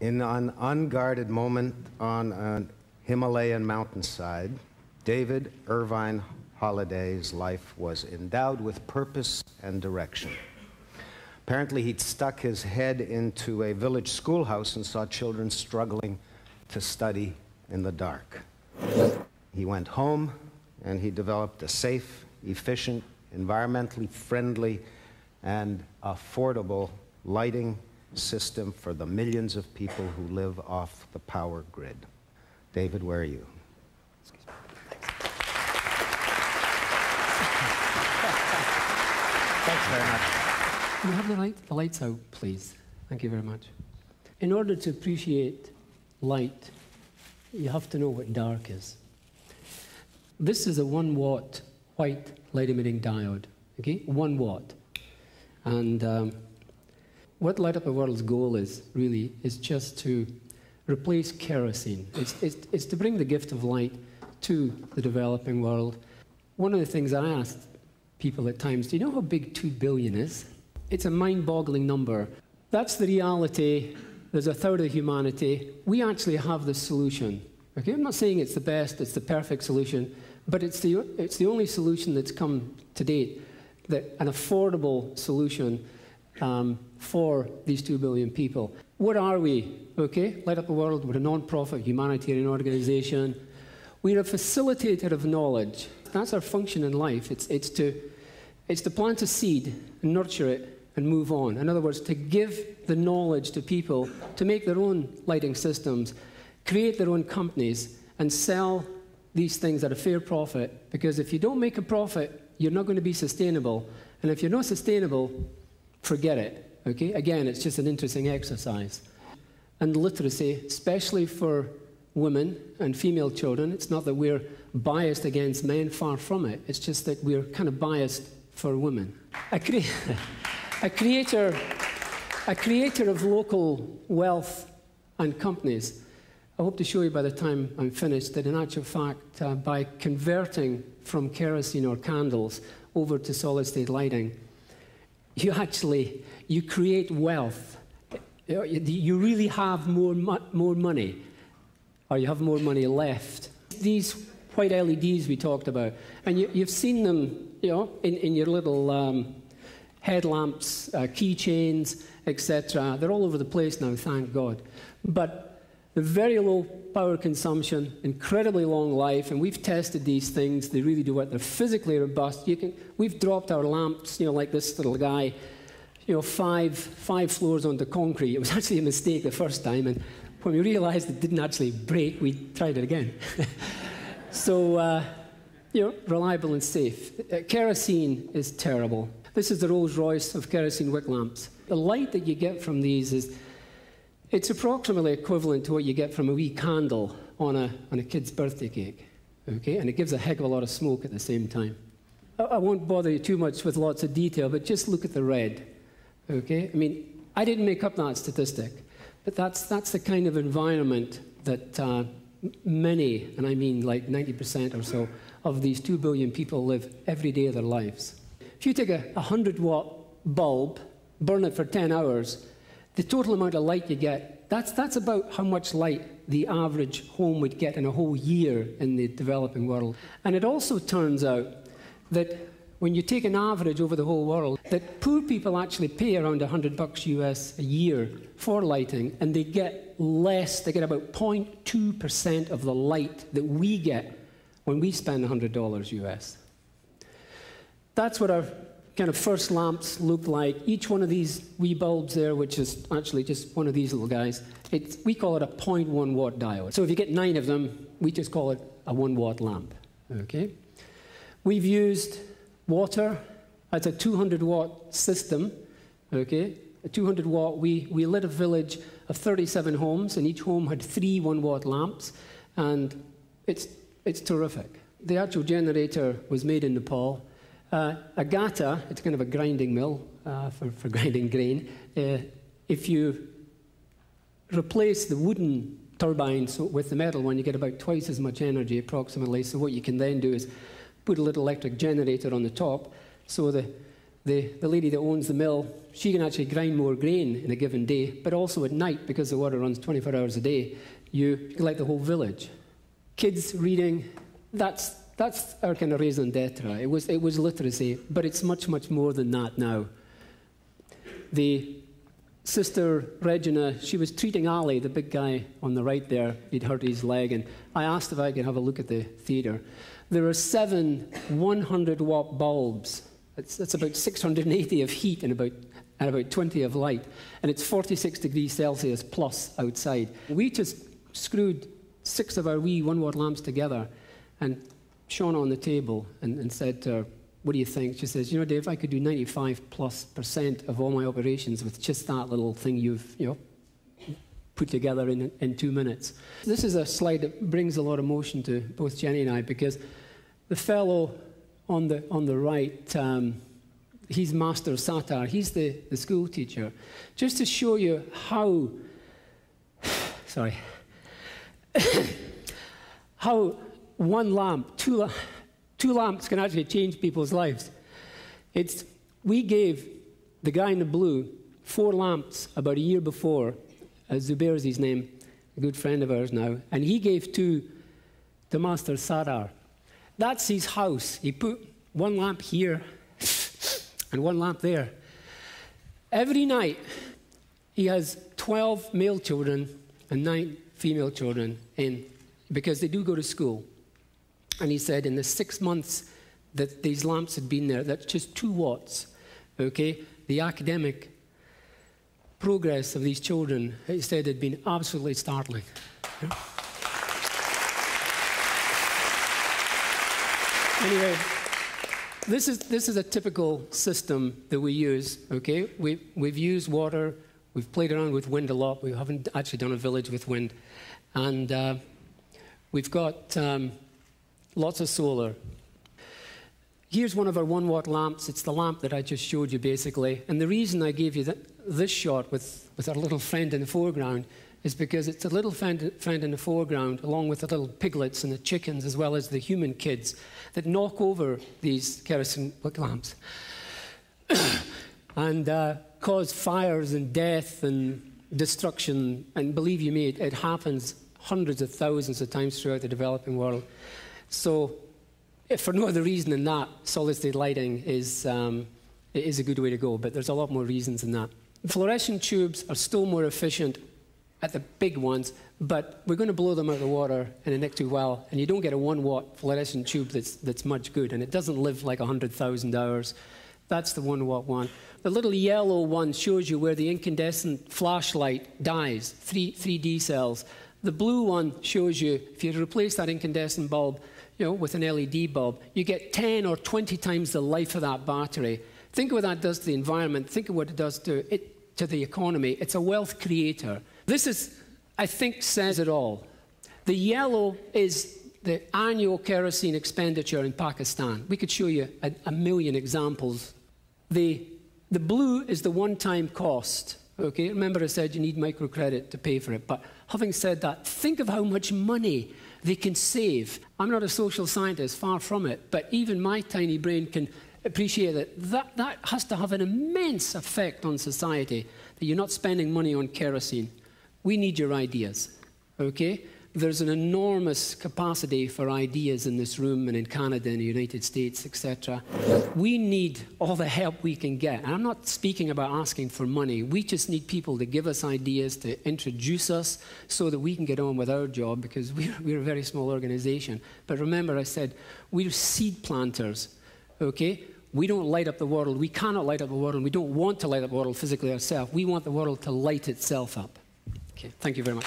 In an unguarded moment on a Himalayan mountainside, David Irvine Hallida's life was endowed with purpose and direction. Apparently, he'd stuck his head into a village schoolhouse and saw children struggling to study in the dark. He went home and he developed a safe, efficient, environmentally friendly, and affordable lighting system for the millions of people who live off the power grid. David, where are you? Excuse me. Thanks very much. Can we have the lights out, please? Thank you very much. In order to appreciate light, you have to know what dark is. This is a 1 watt white light emitting diode, okay? 1 watt. And what Light Up the World's goal is, really, is just to replace kerosene. It's to bring the gift of light to the developing world. One of the things I ask people at times, do you know how big 2 billion is? It's a mind-boggling number. That's the reality. There's a third of humanity. We actually have the solution. Okay? I'm not saying it's the best, it's the perfect solution, but it's the only solution that's come to date, an affordable solution for these 2 billion people. What are we? Okay, Light Up the World, we're a non-profit humanitarian organization. We're a facilitator of knowledge. That's our function in life. It's to plant a seed and nurture it and move on. In other words, to give the knowledge to people to make their own lighting systems, create their own companies, and sell these things at a fair profit. Because if you don't make a profit, you're not going to be sustainable. And if you're not sustainable, forget it. Okay? Again, it's just an interesting exercise. And literacy, especially for women and female children, it's not that we're biased against men, far from it. It's just that we're kind of biased for women. A creator of local wealth and companies. I hope to show you by the time I'm finished that in actual fact, by converting from kerosene or candles over to solid-state lighting, you create wealth. You really have more money, or you have more money left. These white LEDs we talked about, and you've seen them, in your little headlamps, keychains, etc. They're all over the place now, thank God. But the very low power consumption, incredibly long life, and we've tested these things. They really do work. They're physically robust. We've dropped our lamps, like this little guy, five floors onto concrete. It was actually a mistake the first time, and when we realized it didn't actually break, we tried it again. So, reliable and safe. Kerosene is terrible. This is the Rolls Royce of kerosene wick lamps. The light that you get from these it's approximately equivalent to what you get from a wee candle on a kid's birthday cake, okay? And it gives a heck of a lot of smoke at the same time. I won't bother you too much with lots of detail, but just look at the red, okay? I mean, I didn't make up that statistic, but that's the kind of environment that many, and I mean like 90% or so, of these 2 billion people live every day of their lives. If you take a 100-watt bulb, burn it for 10 hours, the total amount of light you get, that's about how much light the average home would get in a whole year in the developing world. And it also turns out that when you take an average over the whole world, that poor people actually pay around $100 US a year for lighting, and they get less, they get about 0.2% of the light that we get when we spend $100 US. That's what our kind of first lamps look like. Each one of these wee bulbs there, which is actually just one of these little guys, we call it a 0.1 watt diode. So if you get 9 of them, we just call it a 1 watt lamp, okay? We've used water. That's a 200 watt system, okay? A 200 watt, we lit a village of 37 homes, and each home had 3 1 watt lamps, and it's terrific. The actual generator was made in Nepal. A gata, it's kind of a grinding mill for grinding grain. If you replace the wooden turbines with the metal one, you get about twice as much energy approximately. So what you can then do is put a little electric generator on the top, so the lady that owns the mill, she can actually grind more grain in a given day, but also at night, because the water runs 24 hours a day, you light the whole village. Kids reading, that's our kind of raison d'etre. It was literacy, but it's much, much more than that now. The Sister Regina, she was treating Ali, the big guy on the right there. He'd hurt his leg, and I asked if I could have a look at the theatre. There are 7 100-watt bulbs. That's about 680 of heat and about 20 of light, and it's 46 degrees Celsius plus outside. We just screwed 6 of our wee 1-watt lamps together and shone on the table and said to her, "What do you think?" She says, "You know, Dave, I could do 95+% of all my operations with just that little thing you've put together in 2 minutes." This is a slide that brings a lot of emotion to both Jenny and I, because the fellow on the right, he's Master Satar. He's the school teacher. Just to show you how, sorry, how one lamp, two lamps can actually change people's lives. We gave the guy in the blue 4 lamps about a year before. Zubair is his name, a good friend of ours now, and he gave 2 to Master Sadar. That's his house. He put 1 lamp here and 1 lamp there. Every night, he has 12 male children and 9 female children in, because they do go to school. And he said in the 6 months that these lamps had been there, that's just 2 watts, okay? The academic progress of these children, he said, had been absolutely startling. Yeah. Anyway, this is a typical system that we use, okay? We've used water, we've played around with wind a lot, we haven't actually done a village with wind, and we've got lots of solar. Here's one of our 1-watt lamps. It's the lamp that I just showed you, basically. And the reason I gave you this shot with our little friend in the foreground is because it's a little friend in the foreground, along with the little piglets and the chickens, as well as the human kids, that knock over these kerosene wick lamps and cause fires and death and destruction. And believe you me, it happens hundreds of thousands of times throughout the developing world. So, if for no other reason than that, solid-state lighting is a good way to go, but there's a lot more reasons than that. Fluorescent tubes are still more efficient at the big ones, but we're going to blow them out of the water in the next 2 while, and you don't get a 1-watt fluorescent tube that's much good, and it doesn't live like 100,000 hours. That's the 1-watt one. The little yellow one shows you where the incandescent flashlight dies, 3D cells. The blue one shows you, if you replace that incandescent bulb, with an LED bulb, you get 10 or 20 times the life of that battery. Think of what that does to the environment. Think of what it does to the economy. It's a wealth creator. This is, I think, says it all. The yellow is the annual kerosene expenditure in Pakistan. We could show you a million examples. The blue is the one-time cost. Okay, remember I said you need microcredit to pay for it. But having said that, think of how much money they can save. I'm not a social scientist, far from it, but even my tiny brain can appreciate that has to have an immense effect on society, that you're not spending money on kerosene. We need your ideas, okay? There's an enormous capacity for ideas in this room and in Canada and the United States, etc. We need all the help we can get. And I'm not speaking about asking for money. We just need people to give us ideas, to introduce us so that we can get on with our job, because we're a very small organization. But remember, I said, we're seed planters, okay? We don't light up the world. We cannot light up the world, and we don't want to light up the world physically ourselves. We want the world to light itself up. Okay, thank you very much.